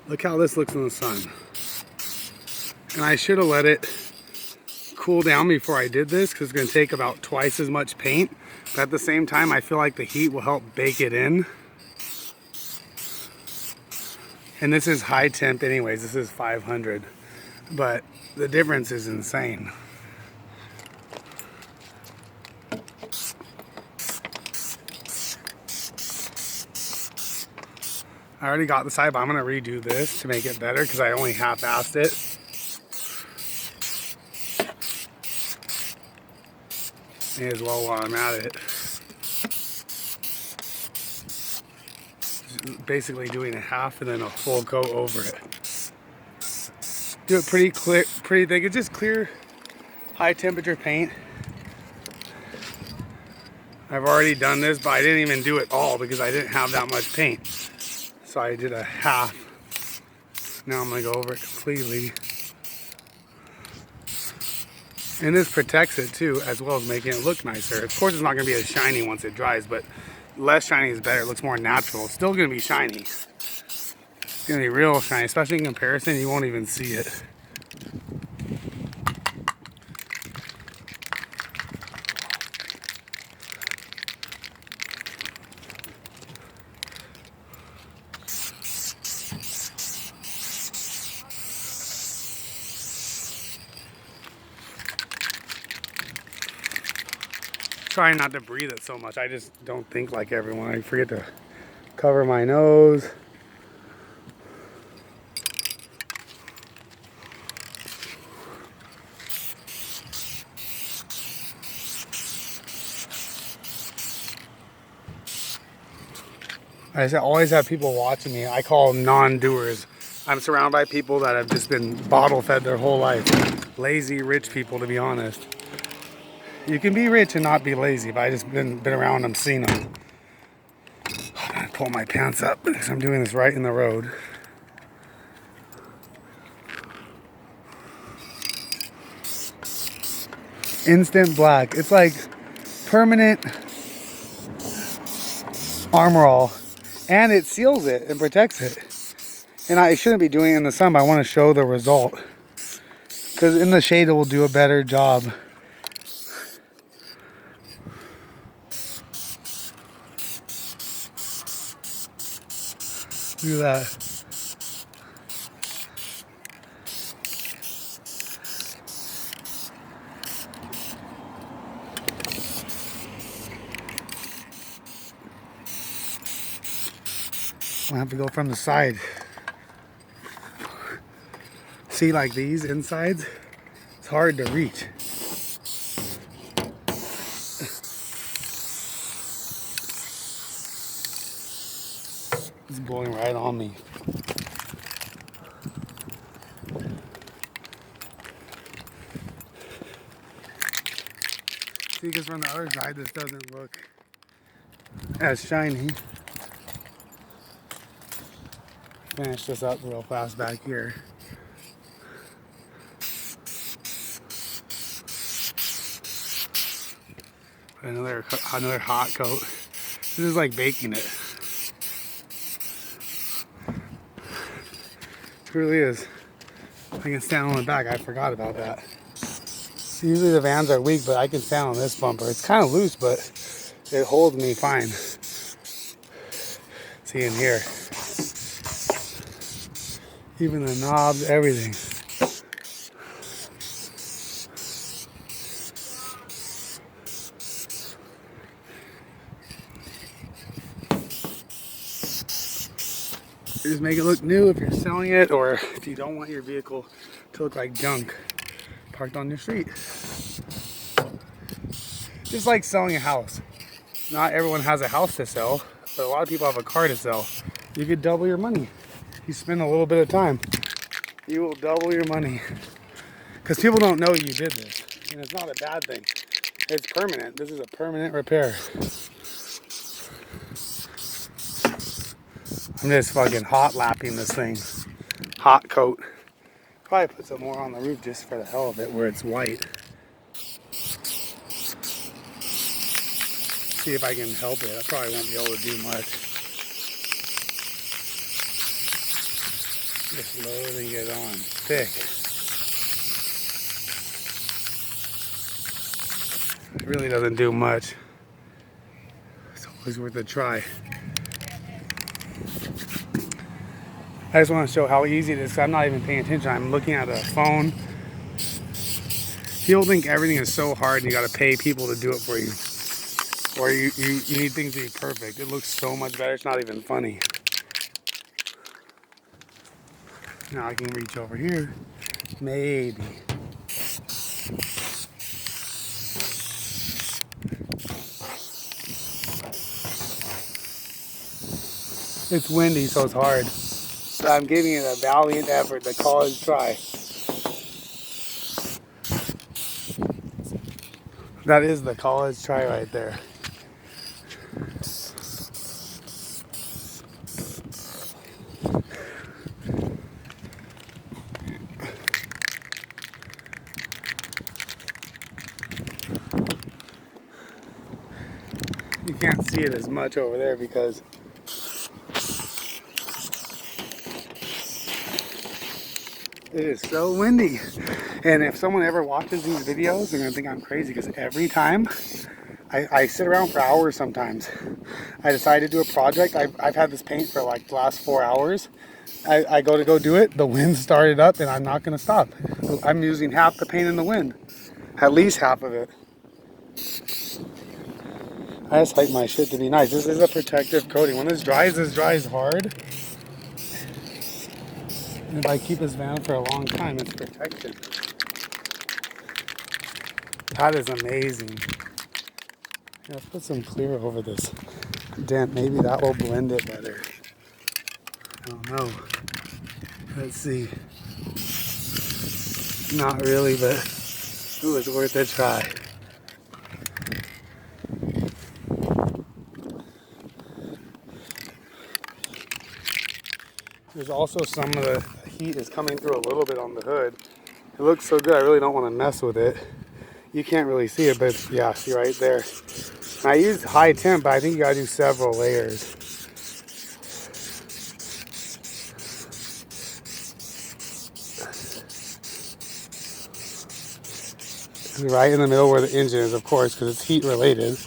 Look how this looks in the sun. And I should have let it cool down before I did this, because it's going to take about twice as much paint. But at the same time, I feel like the heat will help bake it in. And this is high temp anyways, this is 500. But the difference is insane. I already got the side, but I'm going to redo this to make it better because I only half-assed it. May as well while I'm at it. Basically doing a half and then a full coat over it. Do it pretty clear, pretty thick. It's just clear, high temperature paint. I've already done this, but I didn't even do it all because I didn't have that much paint. So I did a half. Now I'm gonna go over it completely. And this protects it too, as well as making it look nicer. Of course, it's not gonna be as shiny once it dries, but less shiny is better. It looks more natural. It's still gonna be shiny. It's gonna be real shiny, especially in comparison. You won't even see it. Trying not to breathe it so much. I just don't think like everyone. I forget to cover my nose. I always have people watching me. I call them non-doers. I'm surrounded by people that have just been bottle fed their whole life. Lazy rich people, to be honest. You can be rich and not be lazy, but I just been around them, seen them. I'm gonna pull my pants up because I'm doing this right in the road. Instant black. It's like permanent Armor All, and it seals it and protects it. And I shouldn't be doing it in the sun, but I want to show the result. Because in the shade, it will do a better job. Look at that. I have to go from the side. See, like these insides, it's hard to reach. It's blowing right on me. See, because from the other side, this doesn't look as shiny. Finish this up real fast back here. Another hot coat. This is like baking it. It really is. I can stand on the back. I forgot about that. Usually the vans are weak, but I can stand on this bumper. It's kind of loose, but it holds me fine. See in here. Even the knobs, everything. Just make it look new if you're selling it, or if you don't want your vehicle to look like junk parked on your street. Just like selling a house. Not everyone has a house to sell, but a lot of people have a car to sell. You could double your money. You spend a little bit of time, you will double your money. Because people don't know you did this. And it's not a bad thing. It's permanent. This is a permanent repair. I'm just fucking hot lapping this thing. Hot coat. Probably put some more on the roof just for the hell of it where it's white. See if I can help it. I probably won't be able to do much. Just loading it on thick. It really doesn't do much. It's always worth a try. I just want to show how easy it is because I'm not even paying attention. I'm looking at a phone. People think everything is so hard and you got to pay people to do it for you. Or you need things to be perfect. It looks so much better, it's not even funny. Now I can reach over here. Maybe. It's windy, so it's hard. So I'm giving it a valiant effort, the college try. That is the college try right there. You can't see it as much over there because it is so windy. And if someone ever watches these videos, they're gonna think I'm crazy because every time I sit around for hours sometimes. I decide to do a project. I've had this paint for like the last 4 hours. I go to do it, the wind started up and I'm not gonna stop. I'm using half the paint in the wind. At least half of it. I just like my shit to be nice. This is a protective coating. When this dries hard. And if I keep this van for a long time, it's protected. That is amazing. Let's put some clear over this dent. Maybe that will blend it better. I don't know. Let's see. Not really, but it was worth a try. There's also some of the heat is coming through a little bit on the hood. It looks so good, I really don't want to mess with it. You can't really see it, but yeah, see right there. And I used high temp, but I think you gotta do several layers. Right in the middle where the engine is, of course, because it's heat related.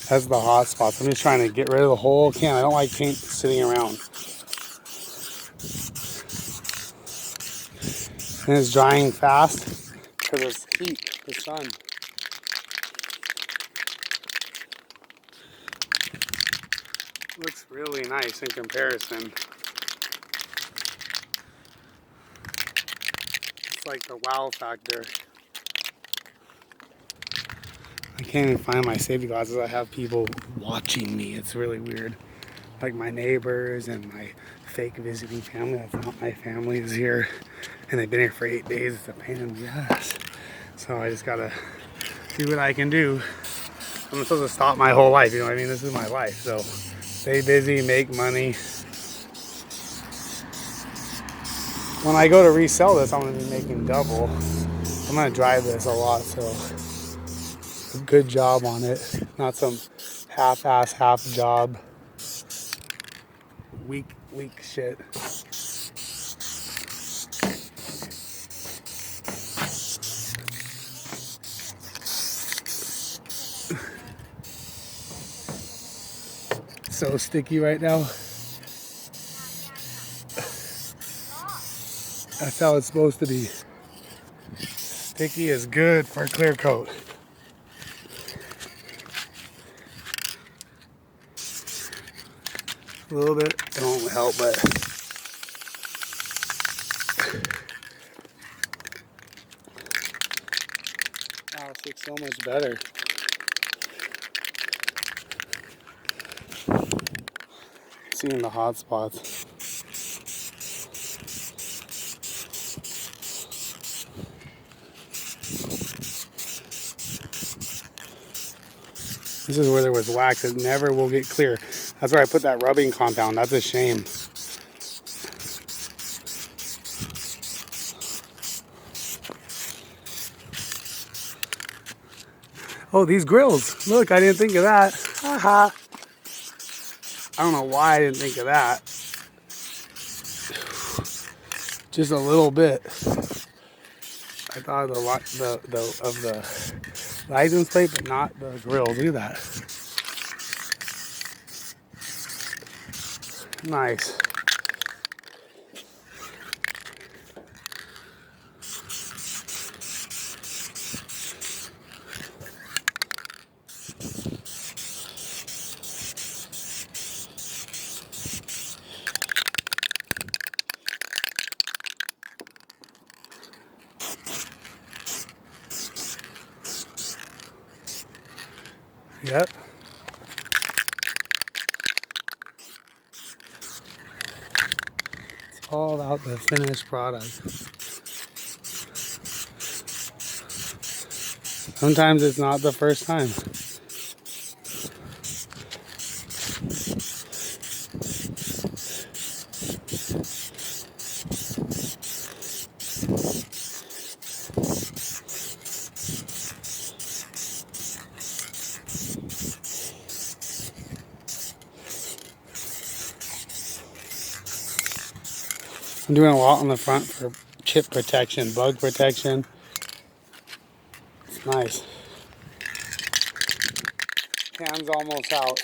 That's the hot spots. I'm just trying to get rid of the whole can. I don't like paint sitting around. And it's drying fast because it's heat, the sun. Looks really nice in comparison. It's like the wow factor. I can't even find my safety glasses. I have people watching me. It's really weird. Like my neighbors and my fake visiting family. That's not my family is here. And they've been here for 8 days. It's a pain in the ass. So I just gotta see what I can do. I'm supposed to stop my whole life, you know what I mean? This is my life. So stay busy, make money. When I go to resell this, I'm gonna be making double. I'm gonna drive this a lot, so a good job on it. Not some half-ass, half job. Weak shit. So sticky right now. That's how it's supposed to be. Sticky is good for clear coat. A little bit don't help, but wow, it looks so much better. Seeing the hot spots. This is where there was wax. It never will get clear. That's where I put that rubbing compound. That's a shame. Oh, these grills. Look, I didn't think of that. Haha. I don't know why I didn't think of that. Just a little bit. I thought of the license plate, but not the grill. Look at that. Nice. Yep. It's all about the finished product. Sometimes it's not the first time. I'm doing a lot on the front for chip protection, bug protection. It's nice. Can's almost out.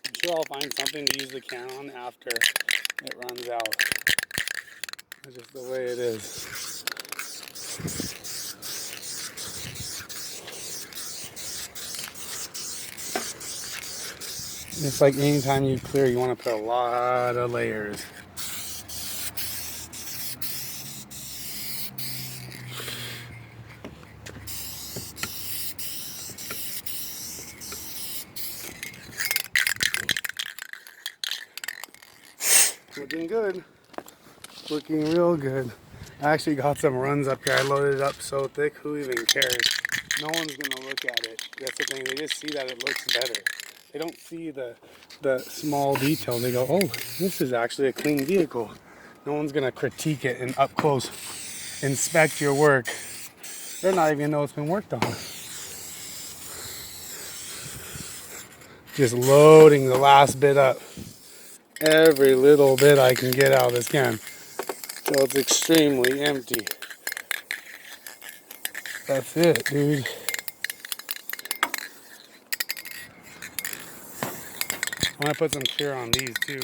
I'm sure I'll find something to use the can on after it runs out. It's just the way it is. It's like anytime you clear, you want to put a lot of layers. Looking good. Looking real good. I actually got some runs up here. I loaded it up so thick, who even cares? No one's gonna look at it. That's the thing, they just see that it looks better. They don't see the small details. They go, oh, this is actually a clean vehicle. No one's gonna critique it and up close inspect your work. They're not even gonna know it's been worked on. Just loading the last bit up. Every little bit I can get out of this can. So it's extremely empty. That's it, dude. I'm gonna put some clear on these too.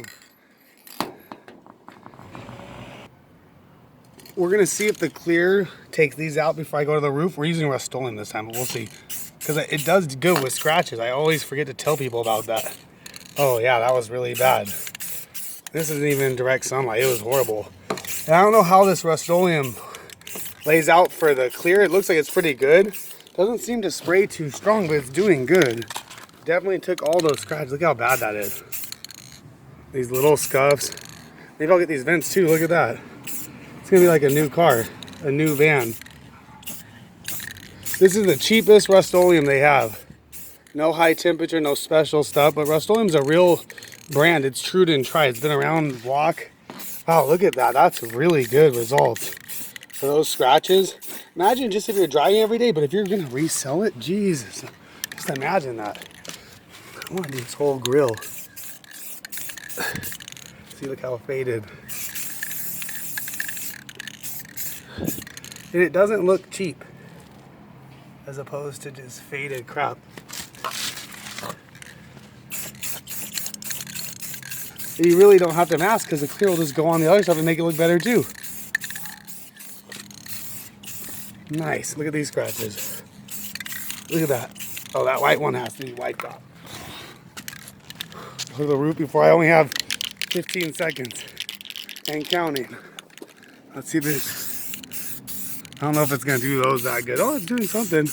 We're gonna see if the clear takes these out before I go to the roof. We're using Rust-Oleum this time, but we'll see. Because it does good with scratches. I always forget to tell people about that. Oh yeah, that was really bad. This isn't even in direct sunlight. It was horrible. And I don't know how this Rust-Oleum lays out for the clear. It looks like it's pretty good. Doesn't seem to spray too strong, but it's doing good. Definitely took all those scratches. Look how bad that is. These little scuffs. Maybe I'll get these vents too. Look at that. It's gonna be like a new car, a new van. This is the cheapest Rust-Oleum they have. No high temperature, no special stuff, but Rust-Oleum's a real brand. It's true and tried. It's been around the block. Wow, look at that. That's really good results. For those scratches, imagine just if you're driving every day, but if you're gonna resell it, Jesus, just imagine that. I want to do this whole grill. See, look how faded. And it doesn't look cheap, as opposed to just faded crap. You really don't have to mask because the clear will just go on the other stuff and make it look better too. Nice. Look at these scratches. Look at that. Oh, that white one has to be wiped off. Look at the roof before. I only have 15 seconds and counting. Let's see this. I don't know if it's going to do those that good. Oh, it's doing something.